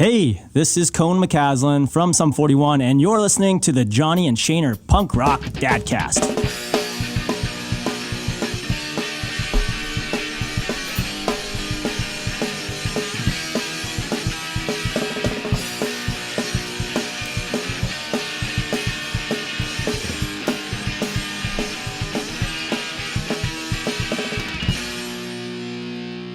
Hey, this is Cone McCaslin from Sum 41, and you're listening to the Johnny and Shaner Punk Rock Dadcast.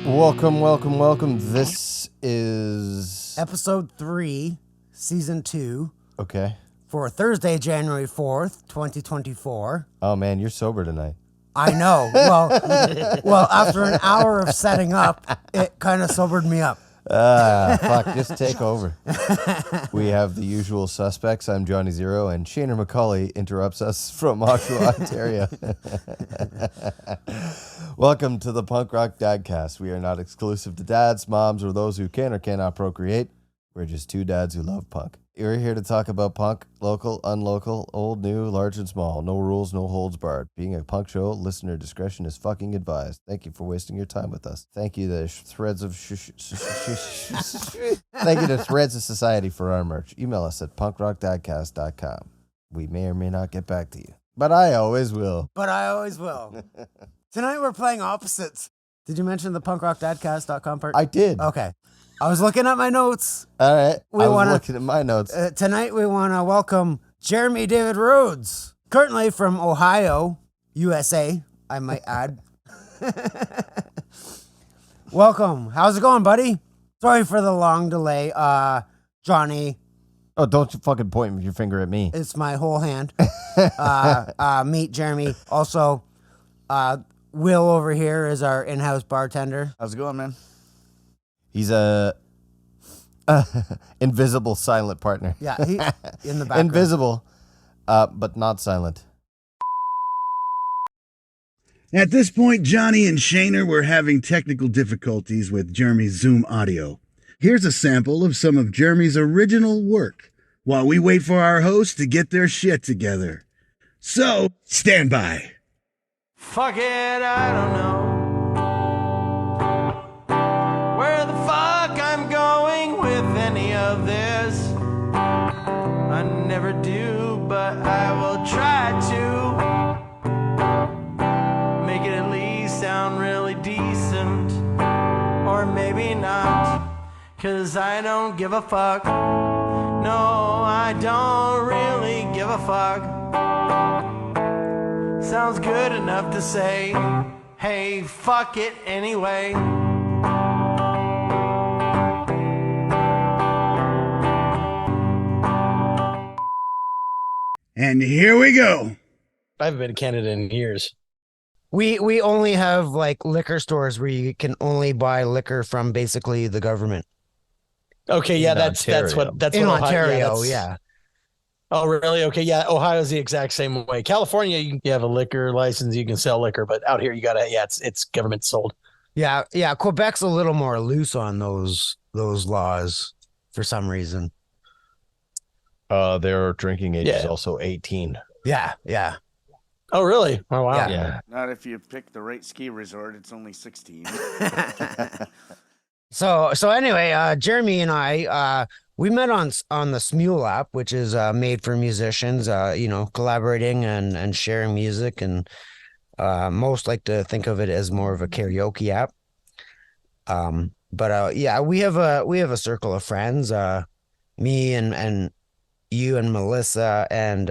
Welcome. This is episode 3, season 2. Okay. For Thursday, January 4th, 2024. Oh man, you're sober tonight. I know. Well, after an hour of setting up, it kind of sobered me up. Fuck, just take over. We have the usual suspects. I'm Johnny Zero, and Shaner McCauley interrupts us from Oshawa, Ontario. Welcome to the Punk Rock Dadcast. We are not exclusive to dads, moms, or those who can or cannot procreate. We're just two dads who love punk. We're here to talk about punk, local, unlocal, old, new, large, and small. No rules, no holds barred. Being a punk show, listener discretion is fucking advised. Thank you for wasting your time with us. Thank you to Threads of Thank you to Threads of Society for our merch. Email us at punkrockdadcast.com. We may or may not get back to you, but I always will. Tonight we're playing opposites. Did you mention the punkrockdadcast.com part? I did. Okay. I was looking at my notes. All right. I was looking at my notes. Tonight we want to welcome Jeremy David Rhodes, currently from Ohio, USA, I might add. Welcome. How's it going, buddy? Sorry for the long delay, Johnny. Oh, don't you fucking point your finger at me. It's my whole hand. Meet Jeremy. Also, Will over here is our in-house bartender. How's it going, man? He's a invisible silent partner. Yeah, he in the background. Invisible, but not silent. At this point, Johnny and Shaner were having technical difficulties with Jeremy's Zoom audio. Here's a sample of some of Jeremy's original work while we wait for our hosts to get their shit together. So, stand by. Fuck it, I don't know where the fuck I'm going with any of this. I never do, but I will try to make it at least sound really decent. Or maybe not, 'cause I don't give a fuck. No, I don't really give a fuck. Sounds good enough to say, hey, fuck it anyway. And here we go. I haven't been to Canada in years. We only have like liquor stores where you can only buy liquor from basically the government. Okay, yeah, that's in what Ontario, yeah. Oh, really? Okay, yeah. Ohio's the exact same way. California, you have a liquor license, you can sell liquor, but out here you gotta, it's government sold. Yeah. Quebec's a little more loose on those laws for some reason. Their drinking age is also 18. Yeah. Oh, really? Oh, wow. Yeah. Not if you pick the right ski resort. It's only 16. So anyway, Jeremy and I, we met on the SMULE app, which is made for musicians, collaborating and sharing music, and most like to think of it as more of a karaoke app. But we have a circle of friends, me and you and Melissa and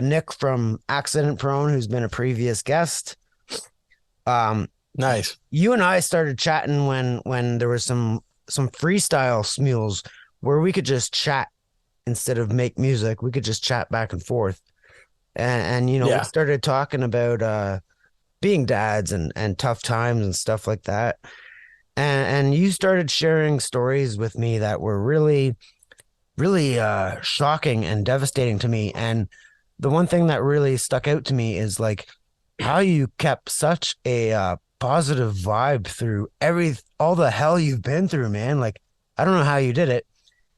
Nick from Accident Prone, who's been a previous guest. Nice. You and I started chatting when there was some freestyle SMULEs where we could just chat instead of make music. We could just chat back and forth. And we started talking about being dads and tough times and stuff like that. And you started sharing stories with me that were really, really shocking and devastating to me. And the one thing that really stuck out to me is like how you kept such a positive vibe through all the hell you've been through, man. Like, I don't know how you did it.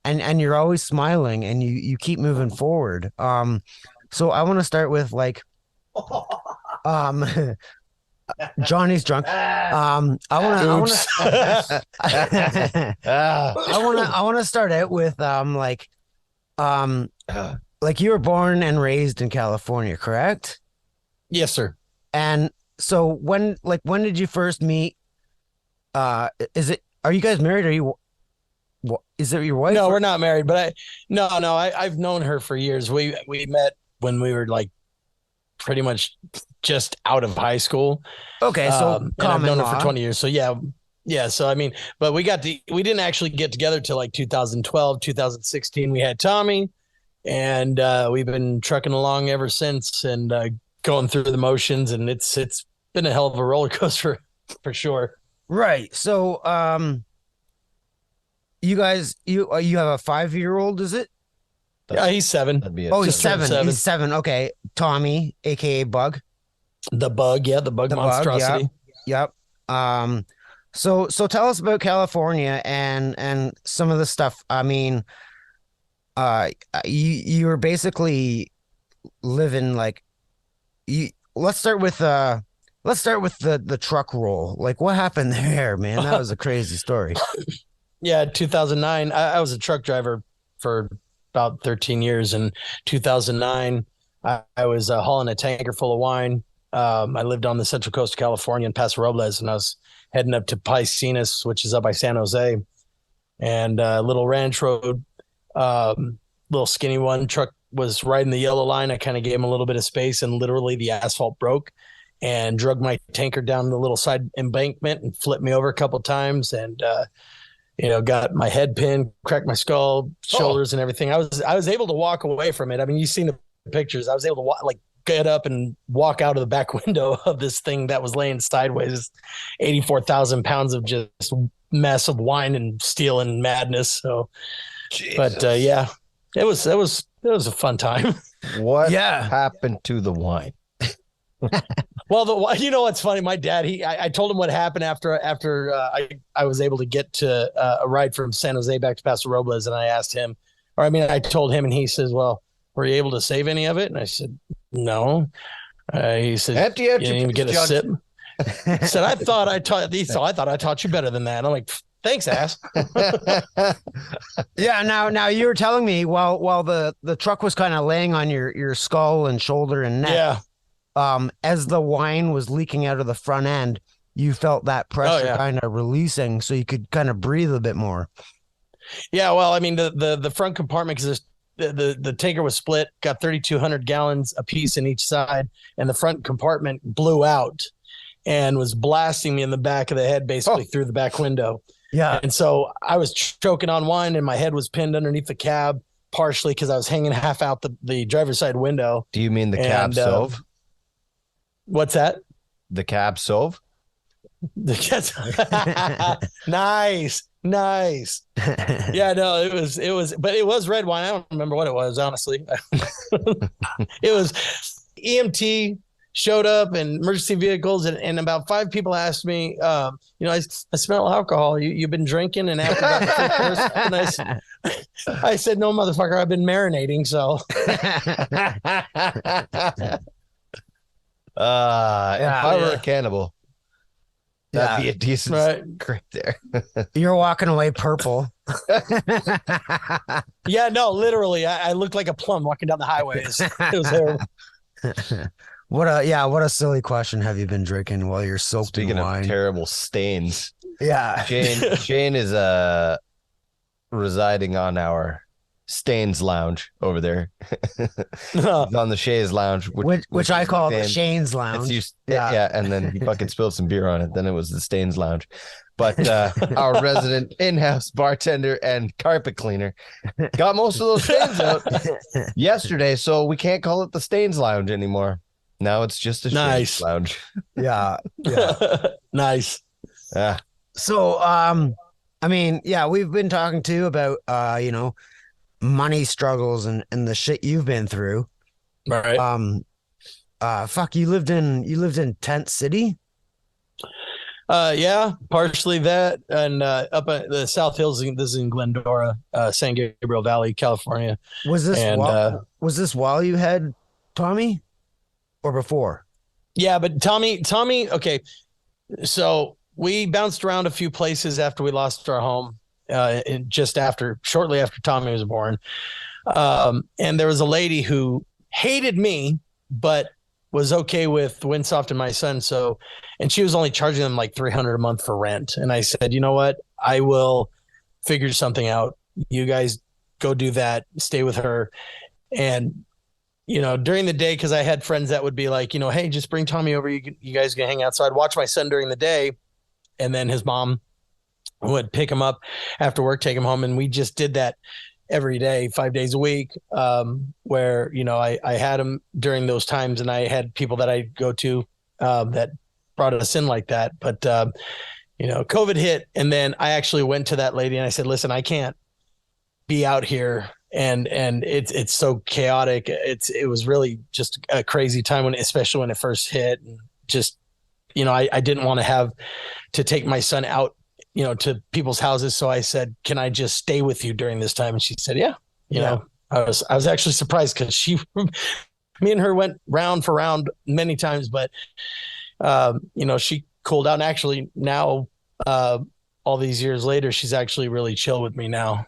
And you're always smiling and you keep moving forward. So I want to start with like, Johnny's drunk. I want to start out with like you were born and raised in California, correct? Yes, sir. And so when did you first meet? Are you guys married? Is it your wife? No, we're not married, but I've known her for years. We met when we were like pretty much just out of high school. Okay, so and I've known her for 20 years. So yeah. So I mean, but we didn't actually get together till like 2012, 2016. We had Tommy, and we've been trucking along ever since, and going through the motions, and it's been a hell of a roller coaster for sure. Right. So you guys, you have a 5-year-old, is it? Yeah, he's 7. That'd be it. Oh, he's 7. He's 7. Okay. Tommy, aka Bug. The Bug, yeah, the Bug monstrosity. Yep. So tell us about California and some of the stuff. I mean, you were basically living like you. Let's start with the truck roll. Like, what happened there, man? That was a crazy story. Yeah, 2009. I was a truck driver for about 13 years. In 2009, I was hauling a tanker full of wine. I lived on the central coast of California in Paso Robles, and I was heading up to Piscinas, which is up by San Jose, and little ranch road, little skinny one. Truck was riding the yellow line. I kind of gave him a little bit of space, and literally the asphalt broke and drug my tanker down the little side embankment and flipped me over a couple of times, and got my head pinned, cracked my skull, shoulders, and everything. I was able to walk away from it. I mean, you've seen the pictures. I was able to get up and walk out of the back window of this thing that was laying sideways, 84,000 pounds of just mess of wine and steel and madness. So, Jesus. But yeah, it was a fun time. What happened to the wine? Well, what's funny? My dad, I told him what happened after I was able to get to a ride from San Jose back to Paso Robles, and I told him, and he says, "Well, were you able to save any of it?" And I said, "No." He said, "Empty, you didn't even get a sip." He said, "I thought I taught you better than that." I'm like, "Thanks, ass." Yeah. Now you were telling me while the truck was kind of laying on your skull and shoulder and neck. Yeah. As the wine was leaking out of the front end, you felt that pressure kind of releasing, so you could kind of breathe a bit more. Yeah, well, I mean, the front compartment, because the tanker was split, got 3,200 gallons a piece in each side, and the front compartment blew out and was blasting me in the back of the head, basically through the back window. Yeah, and so I was choking on wine, and my head was pinned underneath the cab, partially because I was hanging half out the driver's side window. Do you mean the cab stove? What's that? The cab stove? Nice. Yeah, no, it was, but it was red wine. I don't remember what it was, honestly. It was EMT showed up and emergency vehicles, and about 5 people asked me, I smell alcohol. You've been drinking, and after that, and I said, no, motherfucker, I've been marinating. So. If I were a cannibal, that'd be a decent grip there. You're walking away purple. Yeah, no, literally, I looked like a plum walking down the highway. It was terrible. What a silly question. Have you been drinking while you're soaked in wine? Speaking of terrible stains, yeah, Shane is residing on our Stains Lounge over there. He's on the Shays Lounge, which I call Shane's Lounge. And then he fucking spilled some beer on it. Then it was the Stains Lounge. But our resident in-house bartender and carpet cleaner got most of those stains out yesterday, so we can't call it the Stains Lounge anymore. Now it's just a Shays Lounge. Yeah. Nice. Yeah. So, we've been talking too about money struggles and the shit you've been through. Right. You lived in Tent City? Yeah, partially that, and up at the South Hills. This is in Glendora, San Gabriel Valley, California. Was this while you had Tommy, or before? Yeah, but Tommy, okay. So we bounced around a few places after we lost our home, shortly after Tommy was born. And there was a lady who hated me, but was okay with Winsoft and my son. So, and she was only charging them like $300 a month for rent. And I said, you know what? I will figure something out. You guys go do that, stay with her. And, during the day, because I had friends that would be like, hey, just bring Tommy over. You guys can hang out. So I'd watch my son during the day, and then his mom would pick him up after work, take him home. And we just did that every day, 5 days a week, where, I had him during those times, and I had people that I go to that brought us in like that. But, COVID hit, and then I actually went to that lady and I said, listen, I can't be out here. And it's so chaotic. It was really just a crazy time especially when it first hit, and just, I didn't want to have to take my son out, to people's houses. So I said, can I just stay with you during this time? And she said, yeah, I was actually surprised, because me and her went round for round many times, but, she cooled out. And actually now, all these years later, she's actually really chill with me now.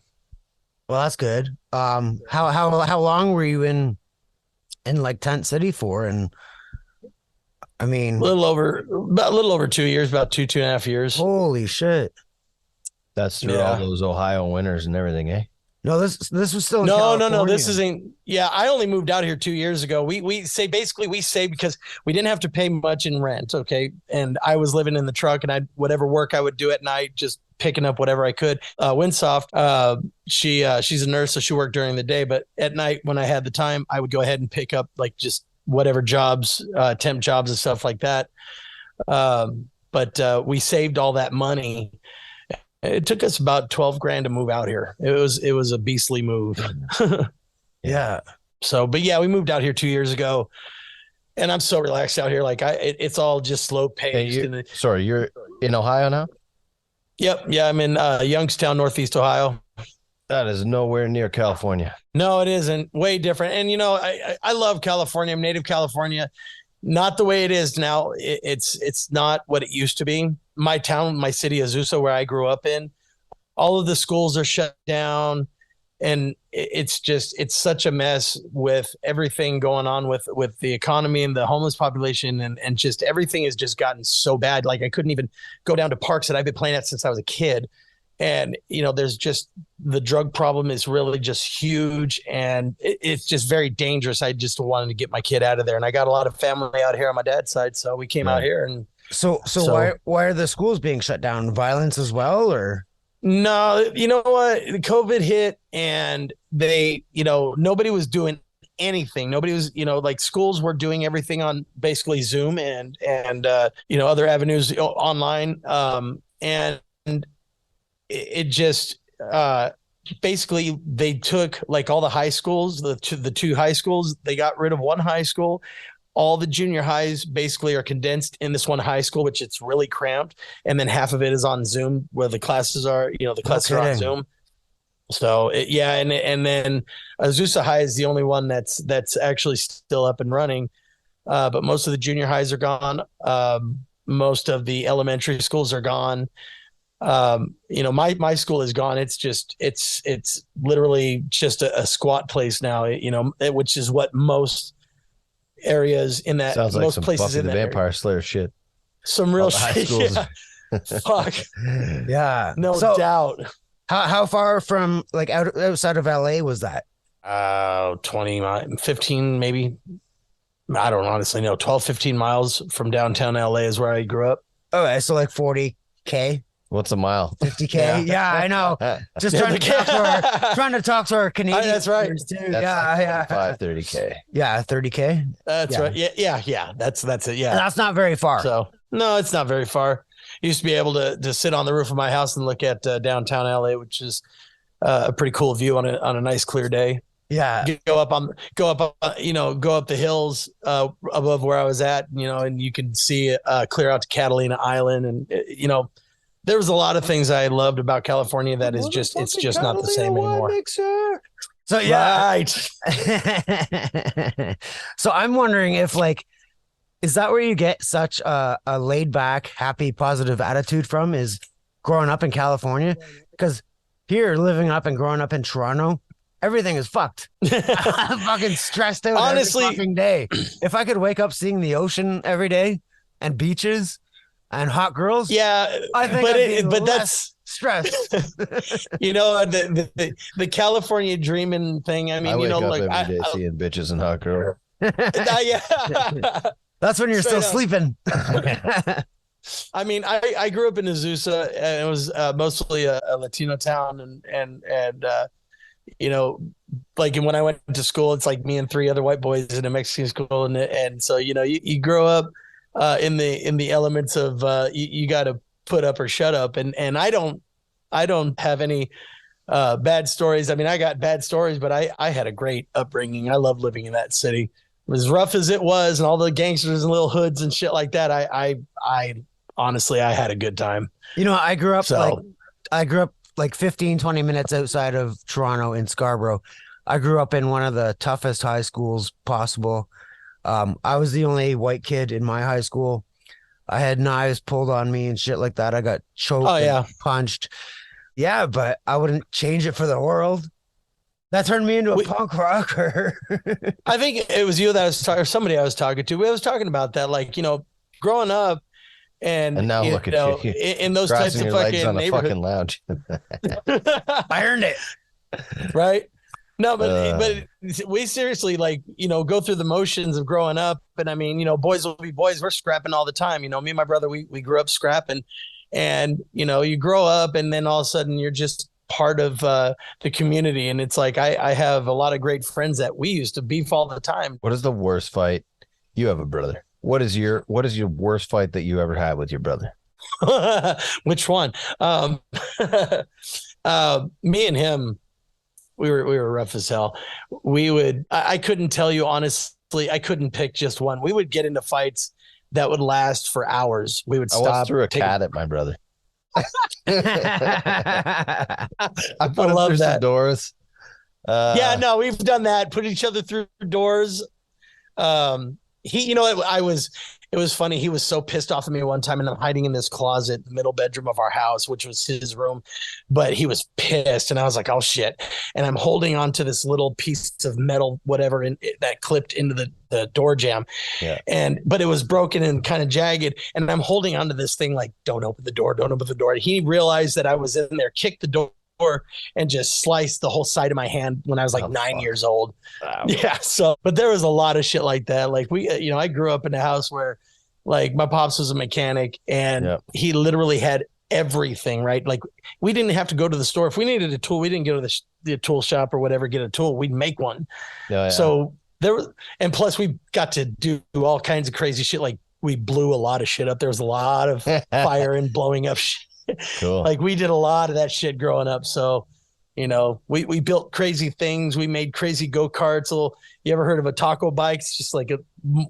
Well, that's good. How long were you in like Tent City for? And I mean, a little over 2 years, about 2.5 years. Holy shit! That's through all those Ohio winters and everything, eh? No, this was still in no. California. This isn't. Yeah, I only moved out here 2 years ago. We saved because we didn't have to pay much in rent. Okay, and I was living in the truck, and whatever work I would do at night, just picking up whatever I could. Winsoft, she's a nurse, so she worked during the day, but at night when I had the time, I would go ahead and pick up like just whatever jobs, temp jobs and stuff like that. But we saved all that money. It took us about 12 grand to move out here. It was a beastly move. Yeah. So, but yeah, we moved out here 2 years ago, and I'm so relaxed out here. Like it's all just slow paced. You're in Ohio now? Yep. Yeah. I'm in Youngstown, Northeast Ohio. That is nowhere near California. No, it isn't. Way different. And, I love California. I'm native California. Not the way it is now. It's not what it used to be. My town, my city, Azusa, where I grew up in, all of the schools are shut down. And it's such a mess with everything going on with the economy and the homeless population, and just everything has just gotten so bad. Like I couldn't even go down to parks that I've been playing at since I was a kid. And, there's just the drug problem is really just huge, and it's just very dangerous. I just wanted to get my kid out of there. And I got a lot of family out here on my dad's side. So we came out here. And so why are the schools being shut down? Violence as well, or? No, you know what? COVID hit, and they, nobody was doing anything. Nobody was, like schools were doing everything on basically Zoom and other avenues online. And it just basically they took like all the high schools, the two high schools. They got rid of one high school. All the junior highs basically are condensed in this one high school, which it's really cramped. And then half of it is on Zoom, where the classes are, the classes are on Zoom. So and then Azusa High is the only one that's actually still up and running. But most of the junior highs are gone. Most of the elementary schools are gone. My school is gone. It's literally just a squat place now, which is what most areas in that sounds like most some places Buffy in the Vampire Slayer shit. Some real high shit. schools. Yeah. Fuck. Yeah. No doubt. How far from like outside of LA was that? 20 miles, 15 maybe. I don't honestly know. 12, 15 miles from downtown LA is where I grew up. Okay, so like 40K. What's a mile? 50K. Yeah, I know. Just trying to talk to our Canadian. That's right. Too. That's yeah. 30K. Yeah, 30K. That's right. Yeah. That's it. Yeah. And that's not very far. So no, it's not very far. I used to be able to sit on the roof of my house and look at downtown LA, which is a pretty cool view on a nice clear day. Yeah. Go up the hills above where I was at, and you can see clear out to Catalina Island, and there was a lot of things I loved about California that is just not the same anymore. So yeah. Right. So I'm wondering if like Is that where you get such a laid back, happy, positive attitude from? Is growing up in California? Because here, living up and growing up in Toronto, everything is fucked. I'm fucking stressed out Honestly, every fucking day. If I could wake up seeing the ocean every day and beaches and hot girls, yeah, I think but that's stressed. the California dreaming thing. I mean, I wake up like every day seeing bitches and hot girls. yeah. That's when you're Straight still sleeping. I mean, I grew up in Azusa, and it was mostly a Latino town, and like when I went to school, it's like me and 3 other white boys in a Mexican school, and so you grow up in the elements of you got to put up or shut up, and I don't have any bad stories. I mean, I got bad stories, but I had a great upbringing. I love living in that city. As rough as it was, and all the gangsters and little hoods and shit like that, I honestly, I had a good time. I grew up like 15, 20 minutes outside of Toronto in Scarborough. I grew up in one of the toughest high schools possible. I was the only white kid in my high school. I had knives pulled on me and shit like that. I got choked and punched. Yeah, but I wouldn't change it for the world. That turned me into a punk rocker. I think it was you that or somebody I was talking to. We was talking about that, like, growing up and now look at you in those types of fucking neighborhoods. Fucking lounge. I earned it. Right. No, but we seriously, like, go through the motions of growing up. And I mean, boys will be boys. We're scrapping all the time. Me and my brother, we grew up scrapping, and, you grow up and then all of a sudden you're just part of the community. And it's like, I have a lot of great friends that we used to beef all the time. What is the worst fight? You have a brother. What is your worst fight that you ever had with your brother? Which one? Me and him, we were rough as hell. I couldn't tell you honestly, I couldn't pick just one. We would get into fights that would last for hours. We would stop. I once threw a cat at my brother. I put him through some doors. Yeah, no, we've done that. Put each other through doors. It was funny. He was so pissed off at me one time, and I'm hiding in this closet, the middle bedroom of our house, which was his room. But he was pissed, and I was like, "Oh shit!" And I'm holding on to this little piece of metal, whatever, that clipped into the door jamb. Yeah. But it was broken and kind of jagged, and I'm holding onto this thing like, "Don't open the door! Don't open the door!" And he realized that I was in there, kicked the door, and just sliced the whole side of my hand when I was like 9 years old. Wow. Yeah. So, but there was a lot of shit like that. Like I grew up in a house where, like, my pops was a mechanic, and he literally had everything, right? Like, we didn't have to go to the store. If we needed a tool, we didn't go to the tool shop or whatever, get a tool. We'd make one. Yeah. So and plus we got to do all kinds of crazy shit. Like, we blew a lot of shit up. There was a lot of fire and blowing up shit. Cool. Like, we did a lot of that shit growing up. So, we built crazy things. We made crazy go-karts. You ever heard of a taco bike? It's just like a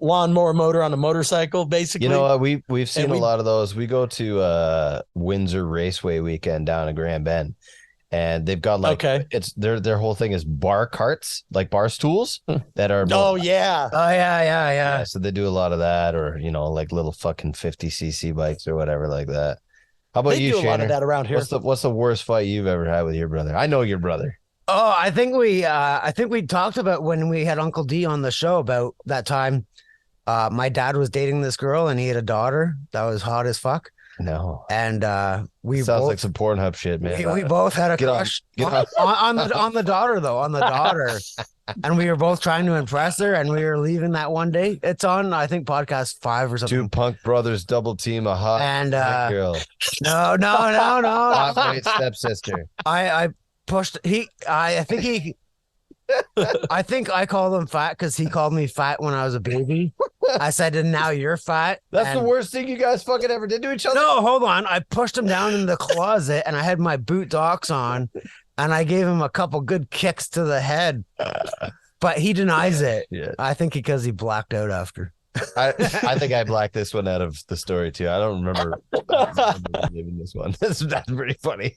lawnmower motor on a motorcycle, basically. You know what? We've seen a lot of those. We go to Windsor Raceway weekend down in Grand Bend, and they've got it's their whole thing is bar carts, like bar stools that are. Oh yeah. So they do a lot of that, or like little fucking 50cc bikes or whatever like that. How about you, Shane? They do a lot of that around here. What's the worst fight you've ever had with your brother? I know your brother. Oh, I think we talked about when we had Uncle D on the show about that time. My dad was dating this girl, and he had a daughter that was hot as fuck. No. And we sounds like some Pornhub shit, man. We both had a crush on the daughter, though, on the daughter. And we were both trying to impress her, and we were leaving that one day. It's on, I think, podcast 5 or something. Two punk brothers double team a hot girl. No. Hot great stepsister. I pushed. I think I called him fat because he called me fat when I was a baby. I said, and now you're fat. That's the worst thing you guys fucking ever did to each other? No, hold on. I pushed him down in the closet, and I had my boot docks on, and I gave him a couple good kicks to the head. But he denies it. Yeah. I think because he blacked out after. I think I blacked this one out of the story, too. I don't remember giving this one. That's pretty funny.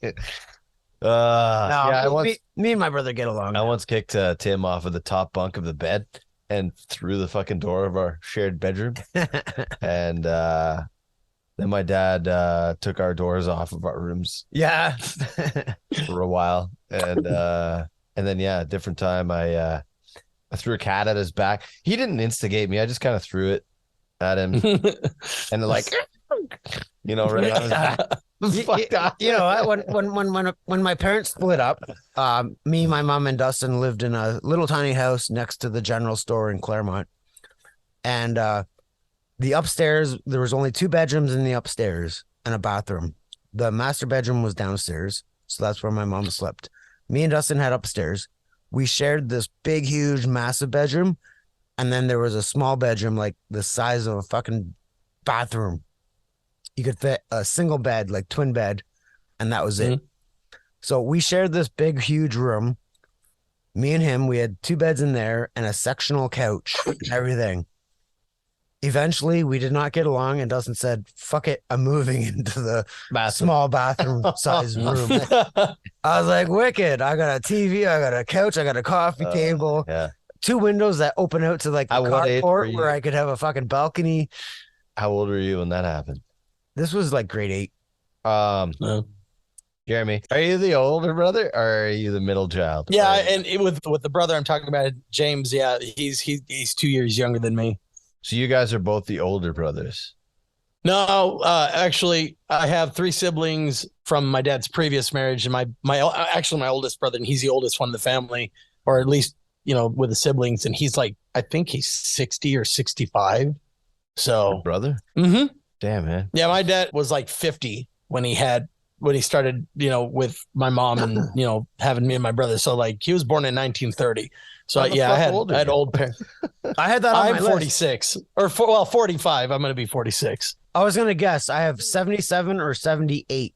Me and my brother get along. I once kicked Tim off of the top bunk of the bed, and through the fucking door of our shared bedroom. And then my dad took our doors off of our rooms. Yeah. For a while. And then a different time I threw a cat at his back. He didn't instigate me. I just kind of threw it at him. And like right on his back. When my parents split up, me, my mom, and Dustin lived in a little tiny house next to the general store in Claremont. And the upstairs, there was only 2 bedrooms in the upstairs and a bathroom. The master bedroom was downstairs, so that's where my mom slept. Me and Dustin had upstairs. We shared this big, huge, massive bedroom, and then there was a small bedroom like the size of a fucking bathroom. You could fit a single bed, like twin bed, and that was it. So we shared this big, huge room. Me and him, we had 2 beds in there and a sectional couch and everything. Eventually, we did not get along, and Dustin said, fuck it, I'm moving into the small bathroom size room. I was like, wicked. I got a TV, I got a couch, I got a coffee table, 2 windows that open out to like the carport where I could have a fucking balcony. How old were you when that happened? This was like grade 8. Jeremy, are you the older brother or are you the middle child? Yeah, and with the brother I'm talking about, James, he's 2 years younger than me. So you guys are both the older brothers? No, actually, I have 3 siblings from my dad's previous marriage, and my oldest brother, and he's the oldest one in the family, or at least with the siblings, and he's like, I think he's 60 or 65. So your brother? Mm-hmm. Damn, man. Yeah, my dad was like 50 when he started, with my mom and having me and my brother. So like he was born in 1930. So I had old parents. I had that. I'm 46 or 45. I'm going to be 46. I was going to guess. I have 77 or 78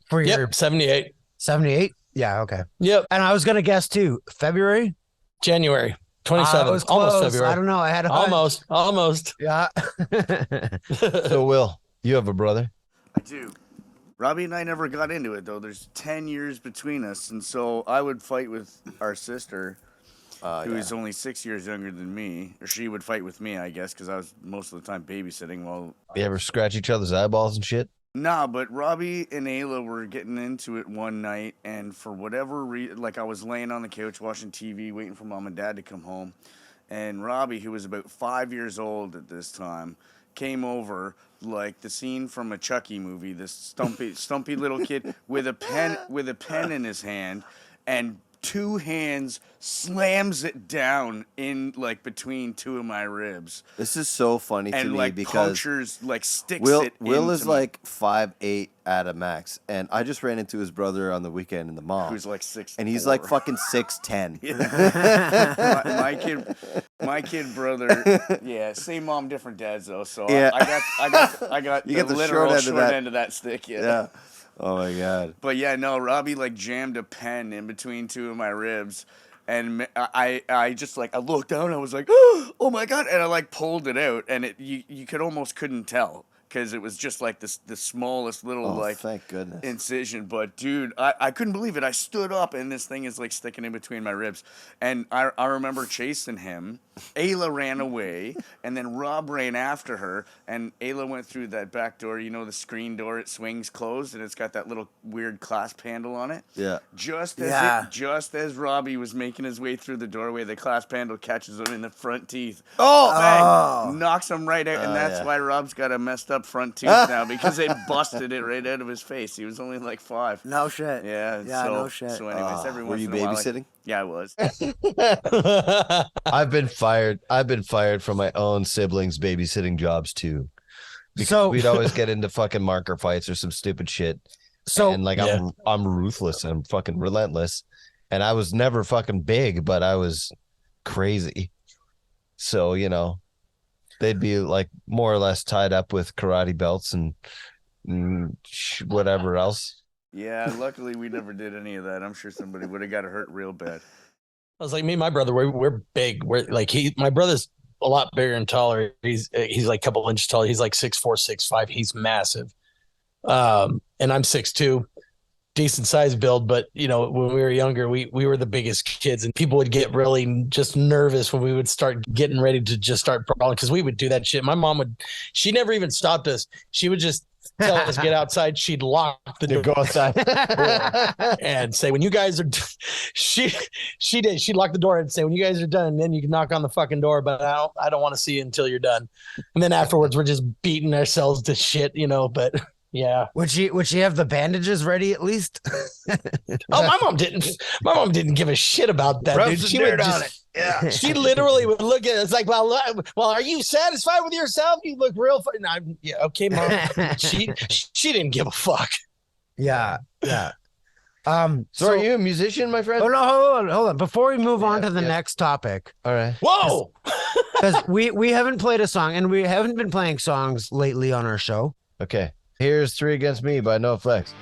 for your 78. 78. Yeah. Okay. Yep. And I was going to guess too. January 27th. Was almost February. I don't know. I had almost. Yeah. So Will, you have a brother? I do. Robbie and I never got into it though. There's 10 years between us, and so I would fight with our sister, who is only 6 years younger than me, or she would fight with me, I guess, because I was most of the time babysitting. While you ever scratch each other's eyeballs and shit? Nah, but Robbie and Ayla were getting into it one night, and for whatever reason, like I was laying on the couch watching TV, waiting for mom and dad to come home, and Robbie, who was about 5 years old at this time, came over like the scene from a Chucky movie. This stumpy little kid with a pen in his hand, and 2 hands slams it down in like between 2 of my ribs. This is so funny to me because punctures, like sticks Will is like 5'8" at a max, and I just ran into his brother on the weekend in the mall. Who's like 6'4", and he's like fucking 6'10". my kid brother, same mom, different dads though. So I got you the literal short end of that stick. Yeah. Oh my god. But yeah, no, Robbie like jammed a pen in between 2 of my ribs, and I just like I looked down, I was like, oh my god, and I like pulled it out, and you could almost couldn't tell because it was just like the smallest little thank goodness incision. But dude, I couldn't believe it. I stood up and this thing is like sticking in between my ribs, and I remember chasing him. Ayla ran away, and then Rob ran after her, and Ayla went through that back door, the screen door, it swings closed, and it's got that little weird clasp handle on it. Yeah. Just as Robbie was making his way through the doorway, the clasp handle catches him in the front teeth. Bang, knocks him right out, and that's why Rob's got a messed up front tooth now, because they busted it right out of his face. He was only like 5. No shit. Yeah. No shit. So anyways, every were once you in a while, babysitting? Yeah, I was. I've been fired from my own siblings' babysitting jobs too. Because we'd always get into fucking marker fights or some stupid shit. And like I'm ruthless and I'm fucking relentless. And I was never fucking big, but I was crazy. So, they'd be like more or less tied up with karate belts and whatever else. Yeah, luckily we never did any of that. I'm sure somebody would have got hurt real bad. I was like, me and my brother, we're big. We're like my brother's a lot bigger and taller. He's like a couple inches taller. He's like 6'4", 6'5". He's massive. And I'm 6'2". decent sized build, but when we were younger, we were the biggest kids, and people would get really just nervous when we would start getting ready to just start brawling, because we would do that shit. My mom she never even stopped us. She would just tell us to get outside. She'd lock the door. Go outside and say, when you guys are she'd lock the door and say, when you guys are done, then you can knock on the fucking door, but I don't want to see you until you're done. And then afterwards we're just beating ourselves to shit, but yeah. Would she have the bandages ready at least? Oh, my mom didn't give a shit about that, dude. She would just, yeah. She literally would look at it. It's like, well, are you satisfied with yourself? You look real fun. Yeah, okay, Mom. She didn't give a fuck. Yeah. So are you a musician, my friend? Oh no, hold on. Before we move on to the next topic. All right. Whoa. Because we haven't played a song, and we haven't been playing songs lately on our show. Okay. Here's 3 Against Me by NoFX.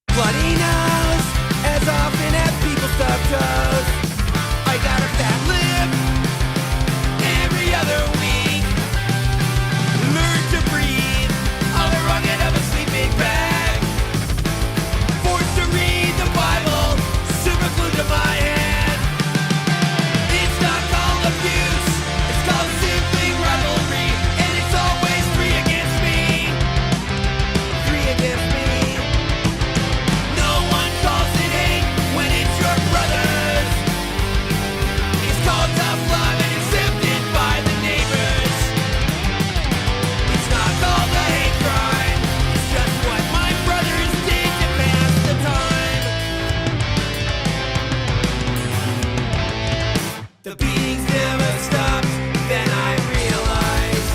Bloody nose, as often as people stub toes. I got a fat lip every other week. Learn to breathe on the wrong end of a sleeping bag. Forced to read the Bible, super glued to my hand. It's not called abuse, it's called sibling rivalry, and it's always 3 against me. 3 against me. No one calls it hate when it's your brothers. It's called tough love and accepted by the neighbors. It's not called a hate crime, it's just what my brothers did to pass the time. The beatings never stopped, then I realized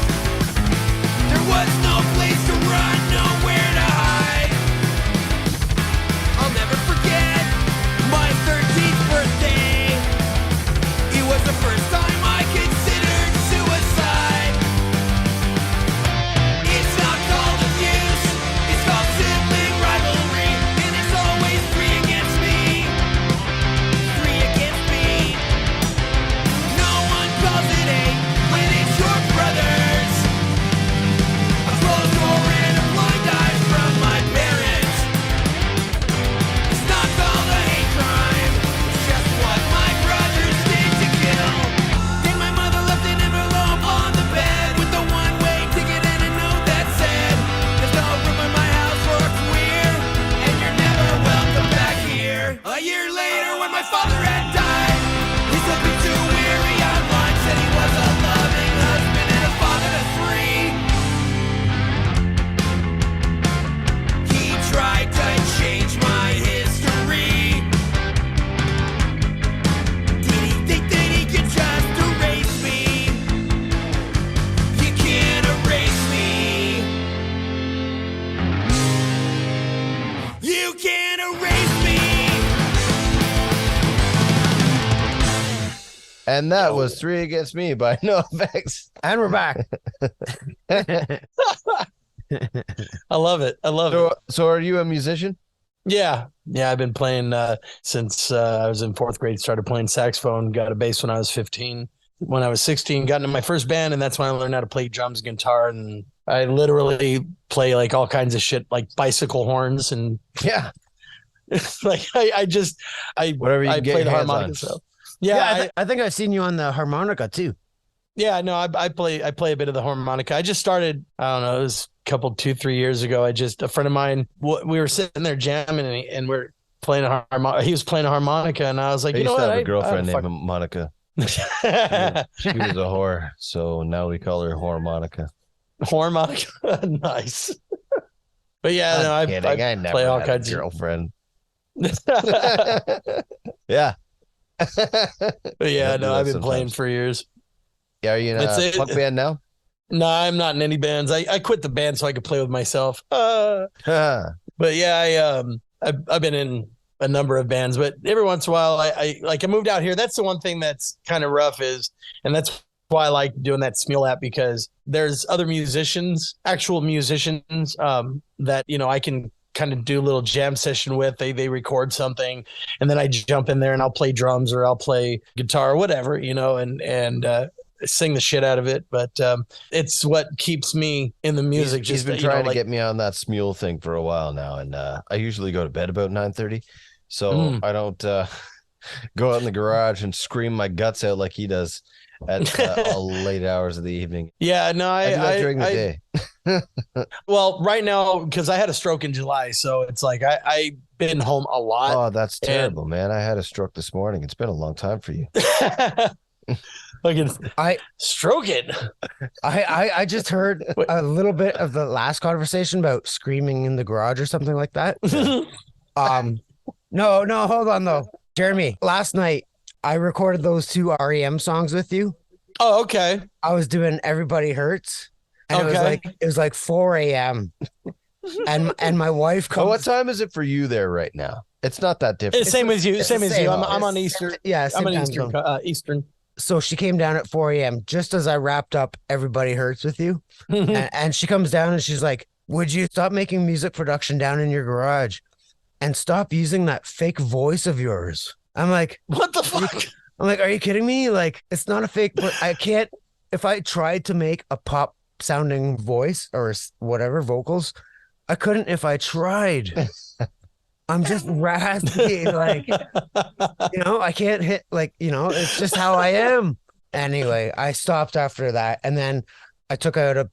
there was no place to run, nowhere to hide. I'll never forget my 13th birthday. It was the first time I considered suicide. It's not called abuse, it's called sibling rivalry, and it's always 3 against me. 3 against me. No one calls it hate when it's your brothers. A closed door and a blind eye from my parents. It's not called a hate crime, it's just what my brothers did to kill. Then my mother left an envelope on the bed with a one-way ticket and a note that said, there's no room in my house for a queer, and you're never welcome back here. A year later, when my father had died, he's looking too weary online, said he was a loving husband and a father to 3. He tried to change my history. Did he think that he could just erase me? You can't erase me. You can't erase me. And that was 3 Against Me by NoFX. And we're back. I love it. So are you a musician? Yeah. I've been playing since I was in 4th grade. Started playing saxophone. Got a bass when I was 15. When I was 16, got into my first band, and that's when I learned how to play drums, guitar, and I literally play like all kinds of shit, like bicycle horns, and Yeah. like I Whatever you can get play your the hands harmonica. on. So Yeah, I think I've seen you on the harmonica too. yeah, no, I play a bit of the harmonica. I just started, I don't know, it was a couple 2-3 years ago. A friend of mine, we were sitting there jamming, and we're playing a harmonica. He was playing a harmonica, and I was like, I you know used to what? have a girlfriend named Monica. She was a whore, so now we call her Harmonica. Harmonica, nice. But yeah, no, I never play all had kinds a of girlfriend. Yeah. But yeah, no, I've been playing for years. Yeah, are you in a punk band now? No, I'm not in any bands. I quit the band so I could play with myself. But yeah, I've been in a number of bands, but every once in a while I moved out here. That's the one thing that's kind of rough and that's why I like doing that SMULE app, because there's other musicians, actual musicians, that, I can kind of do a little jam session with. They record something, and then I jump in there and I'll play drums or I'll play guitar or whatever, and sing the shit out of it, but it's what keeps me in the music. He's been trying to get me on that SMULE thing for a while now, and I usually go to bed about 9:30, so I don't go out in the garage and scream my guts out like he does at all late hours of the evening. Yeah, no, I do that during the day. Well, right now, because I had a stroke in July, so it's like I've been home a lot. Oh, that's terrible, man. I had a stroke this morning. It's been a long time for you. I stroke it. I just heard a little bit of the last conversation about screaming in the garage or something like that. No, hold on though. Jeremy, last night I recorded those 2 REM songs with you. Oh, okay. I was doing Everybody Hurts. And it was like 4 a.m. and my wife comes. Oh, what time is it for you there right now? It's not that different. It's same as you. I'm on Eastern. Yeah, I'm on Eastern. So she came down at 4 a.m. just as I wrapped up Everybody Hurts with you. and she comes down and she's like, would you stop making music production down in your garage and stop using that fake voice of yours? I'm like, what the fuck? I'm like, are you kidding me? Like, it's not a fake, but I can't, if I tried to make a pop sounding voice or whatever vocals, I couldn't if I tried. I'm just raspy, like, I can't hit, like, it's just how I am. Anyway, I stopped after that. And then I took out a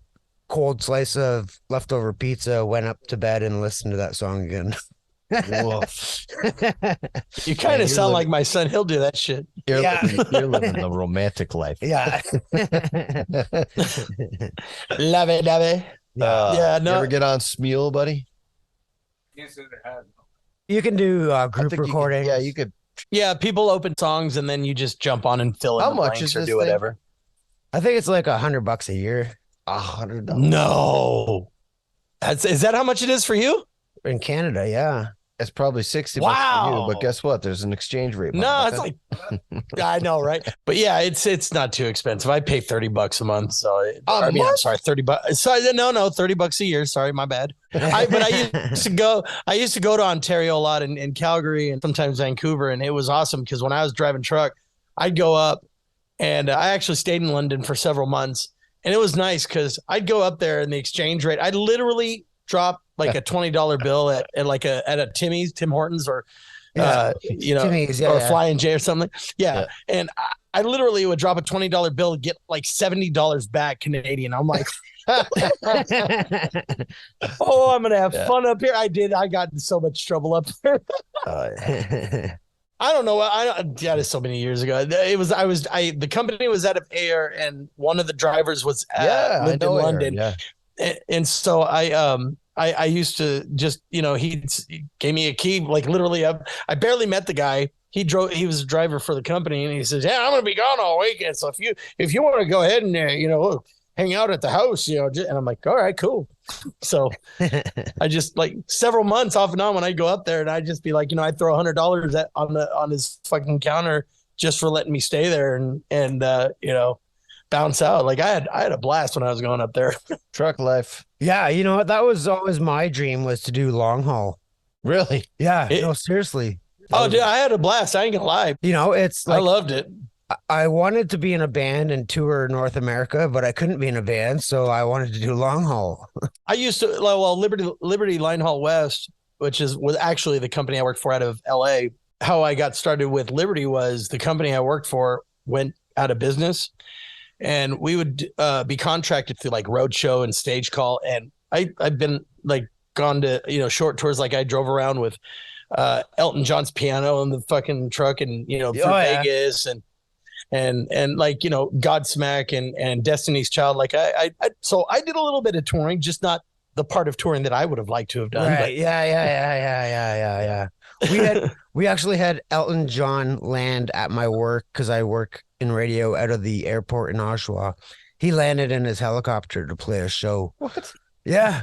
cold slice of leftover pizza, went up to bed and listened to that song again. You kind of sound like my son. He'll do that shit. You're living the romantic life. Yeah. Love it. No. You ever get on SMULE, buddy? You can do group recording. You could. Yeah, people open songs and then you just jump on and fill in How the much blanks is or this do whatever. I think it's like $100 a year. $100. No. Is that how much it is for you? In Canada, yeah. It's probably $60 Wow. for you, but guess what? There's an exchange rate. No, it's like I know, right? But yeah, it's not too expensive. I pay $30 a month, so I'm sorry, $30. Sorry, no, $30 a year. Sorry, my bad. I used to go to Ontario a lot in Calgary and sometimes Vancouver, and it was awesome because when I was driving truck, I'd go up, and I actually stayed in London for several months, and it was nice because I'd go up there and the exchange rate, I'd literally drop like a $20 bill at a Tim Hortons or Timmy's, or Flying J or something. Yeah. And I literally would drop a $20 bill and get like $70 back Canadian. I'm like, I'm gonna have fun up here. I got in so much trouble up there. I don't know. That is so many years ago. The company was out of Ayr, and one of the drivers was lived in London. Yeah. And so I used to just, he gave me a key, like literally I barely met the guy. He was a driver for the company, and he says, yeah, I'm going to be gone all weekend. So if you want to go ahead and, hang out at the house, and I'm like, all right, cool. So I just like several months off and on when I go up there, and I'd just be like, I'd throw $100 on his fucking counter just for letting me stay there and bounce out. Like I had a blast when I was going up there. Truck life. Yeah, that was always my dream, was to do long haul. Really? Yeah. No, seriously. Dude, I had a blast. I ain't gonna lie. It's like, I loved it. I wanted to be in a band and tour North America, but I couldn't be in a band, so I wanted to do long haul. I used to Liberty Line Haul West, which was actually the company I worked for out of LA. How I got started with Liberty was the company I worked for went out of business. And we would be contracted through like Roadshow and Stage Call. And I've been like gone to, through tours. Like I drove around with Elton John's piano in the fucking truck and, through Vegas and like, Godsmack and Destiny's Child. Like so I did a little bit of touring, just not the part of touring that I would have liked to have done. Right. Yeah. We actually had Elton John land at my work, because I work in radio out of the airport in Oshawa. He landed in his helicopter to play a show. What? Yeah.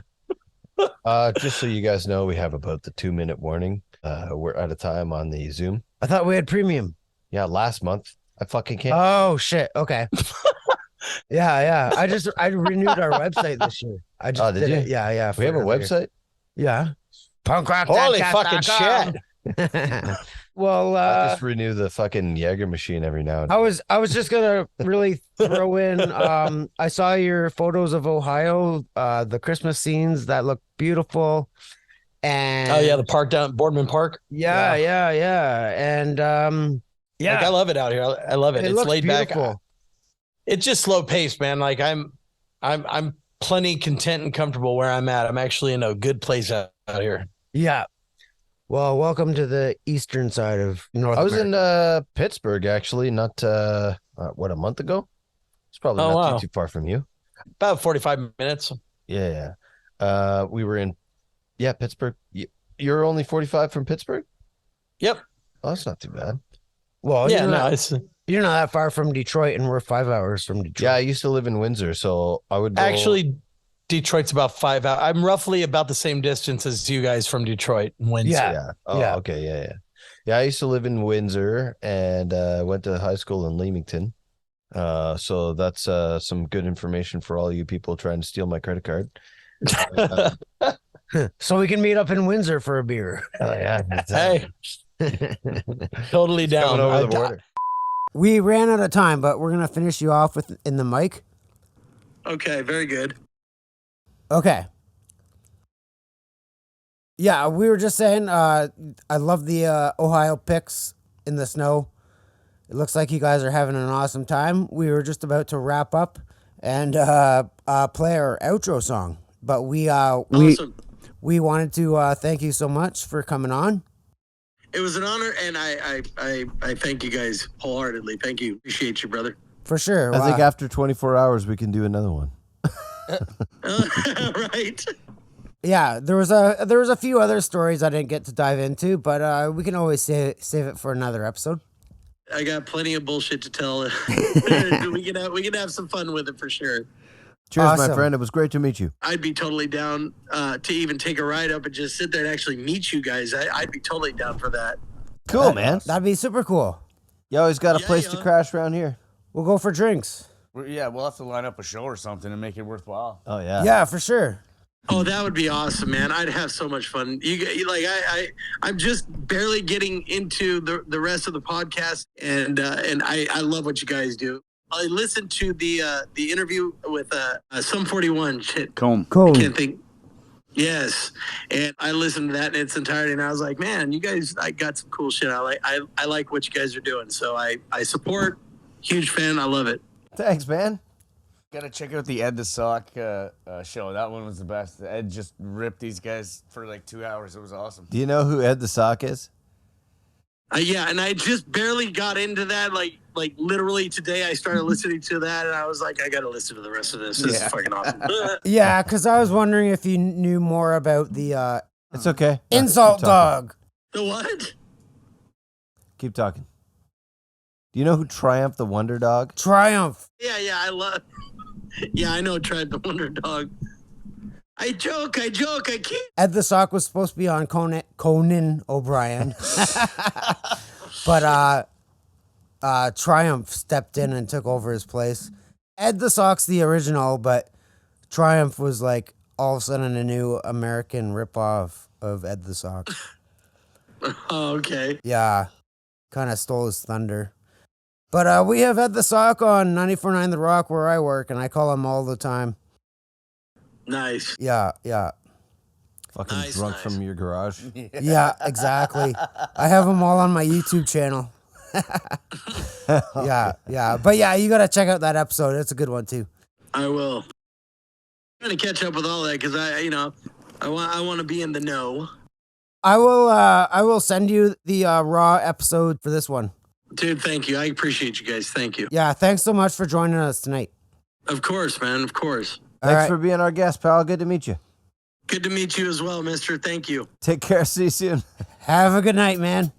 Just so you guys know, we have about the 2-minute warning. We're out of time on the Zoom. I thought we had premium. Yeah, last month. I fucking can't. Oh shit. Okay. Yeah. I renewed our website this year. I just did it. Yeah. We have a website? Yeah. Punkrock. Holy fucking shit. Well, I just renew the fucking Jaeger machine every now and I then. was just gonna really throw in. I saw your photos of Ohio, the Christmas scenes that look beautiful, and Oh yeah, the park down Boardman Park. yeah, and Like I love it out here. I love it. it It's looks laid back. beautiful. It's just slow paced, man. Like I'm plenty content and comfortable where I'm at. I'm actually in a good place out here. Yeah. Well, welcome to the eastern side of North I was America. in Pittsburgh actually, not a month ago. It's probably Oh, not wow. too far from you. About 45 minutes. Yeah. We were in Pittsburgh. You're only 45 from Pittsburgh? Yep. Oh, that's not too bad. Well, Yeah, you're not that far from Detroit, and we're 5 hours from Detroit. Yeah, I used to live in Windsor, so I would go... Actually, Detroit's about 5 hours. I'm roughly about the same distance as you guys from Detroit and Windsor. Yeah. Oh, Yeah. okay. Yeah. Yeah, I used to live in Windsor and went to high school in Leamington. So that's some good information for all you people trying to steal my credit card. So we can meet up in Windsor for a beer. Oh, yeah. Hey, totally down. Coming over the border. We ran out of time, but we're gonna finish you off in the mic. Okay, very good. Okay. Yeah, we were just saying, I love the Ohio picks in the snow. It looks like you guys are having an awesome time. We were just about to wrap up and play our outro song, but Awesome. we wanted to thank you so much for coming on. It was an honor, and I thank you guys wholeheartedly. Thank you. Appreciate you, brother. For sure. I think after 24 hours, we can do another one. Right. Yeah, there was a few other stories I didn't get to dive into, but we can always save it for another episode. I got plenty of bullshit to tell. we can have some fun with it for sure. Cheers, Awesome. my friend. It was great to meet you. I'd be totally down to even take a ride up and just sit there and actually meet you guys. I'd be totally down for that. Cool, man. That'd be super cool. You always got a place to yeah. crash around here. We'll go for drinks. Yeah, we'll have to line up a show or something and make it worthwhile. Oh, yeah. Yeah, for sure. Oh, that would be awesome, man. I'd have so much fun. I'm just barely getting into the rest of the podcast, and I love what you guys do. I listened to the interview with Sum 41. Shit, Comb. Cool. I can't think. Yes, and I listened to that in its entirety, and I was like, man, you guys, I got some cool shit. I like what you guys are doing, so I support. Huge fan. I love it. Thanks, man. Gotta check out the Ed the Sock show. That one was the best. Ed just ripped these guys for like 2 hours. It was awesome. Do you know who Ed the Sock is? Yeah, and I just barely got into that. Like literally today, I started listening to that, and I was like, I gotta listen to the rest of this. This is fucking awesome. Yeah, because I was wondering if you knew more about the It's okay. insult Keep talking. dog. The what? Keep talking. Do you know who Triumph the Wonder Dog? Triumph. Yeah, I love. Yeah, I know. Tried the Wonder Dog. I joke. I can't. Ed the Sock was supposed to be on Conan O'Brien, but Triumph stepped in and took over his place. Ed the Sock's the original, but Triumph was like all of a sudden a new American ripoff of Ed the Sock. Oh, okay. Yeah, kind of stole his thunder. But we have Ed the Sock on 94.9 The Rock where I work, and I call him all the time. Nice. Yeah. Fucking Nice, drunk nice. from your garage. Yeah, exactly. I have them all on my YouTube channel. Yeah. But yeah, you got to check out that episode. It's a good one too. I will. I'm gonna catch up with all that because I want to be in the know. I will send you the raw episode for this one. Dude, thank you. I appreciate you guys. Thank you. Yeah, thanks so much for joining us tonight. Of course, man. Of course. All Thanks right. for being our guest, pal. Good to meet you. Good to meet you as well, mister. Thank you. Take care. See you soon. Have a good night, man.